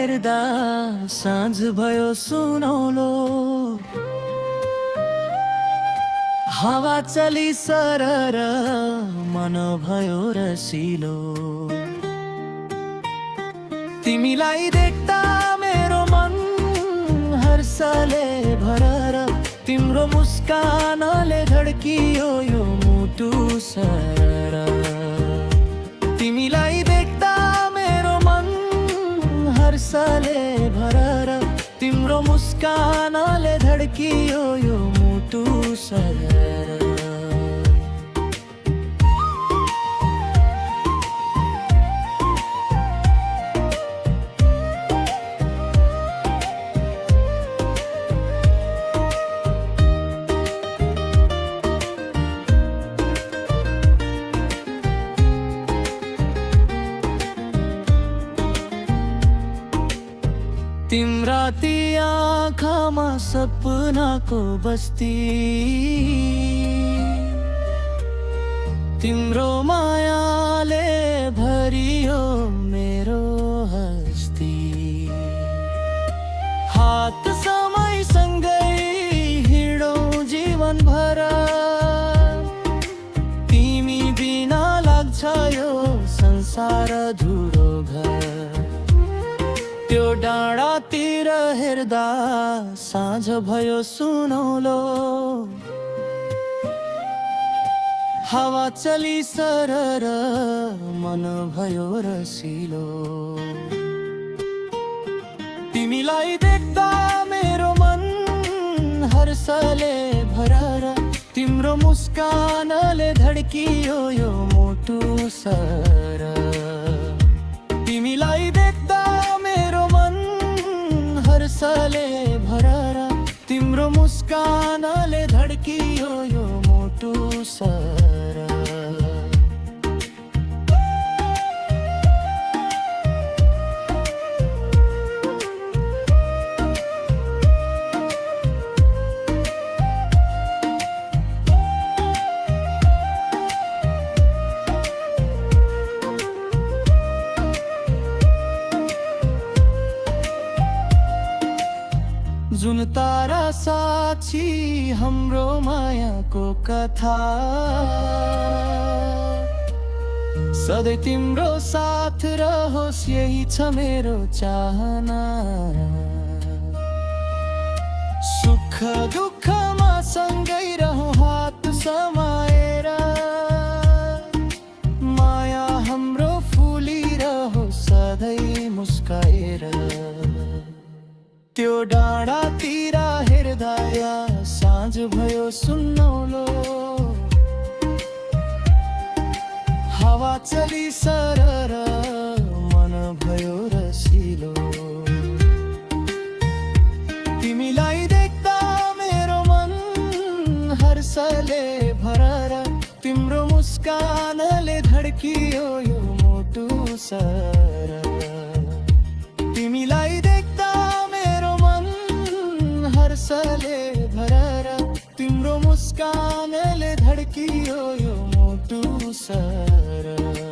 हेर्दा साँझ भयो सुनौलो, हावा चली सरर मन भयो रसिलो। तिमीलाई देख्दा मेरो मन हर्षले भरर, तिम्रो मुस्कानले धड्कियो यो मुटु सरर। तिमीलाई देख्दा मेरो मन हर्षले भरर, तिम्रो मुस्कानले धड्कियो यो मुटु सरर। तिम्रा ती आँखामा सपनाको बस्ती, तिम्रो मायाले भरियो मेरो हस्ती। हात समयसँगै हिँडौँ जीवनभर, तिमी बिना लाग्छ यो संसार धुरो घर। त्यो डाँडातिर हेर्दा साँझ भयो सुनौलो, हावा चली सरर मन भयो रसिलो। तिमीलाई देख्दा मेरो मन हर्षले भरर, तिम्रो मुस्कानले धड्कियो यो मुटु सरर। तिमीलाई देख्दा मेरो मन हर्षले भरर, तिम्रो मुस्कानले धड्कियो यो मुटु सरर। जुन तारा साक्षी हाम्रो मायाको कथा, सधैँ तिम्रो साथ रहोस् यही छ मेरो चाहना। सुख दुःखमा सँगै रहौँ हात समाएर, माया हाम्रो फुलिरहोस् सधैँ मुस्काएर। त्यो डाँडातिर हेर्दा साँझ भयो सुनौलो, हावा चली सरर मन भयो रसिलो। तिमीलाई देख्दा मेरो मन हर्षले भरर, तिम्रो मुस्कानले धड्कियो यो मुटु सरर। तिमीलाई देख्दा हर्षले भरर, तिम्रो मुस्कानले धड्कियो यो मुटु सरर।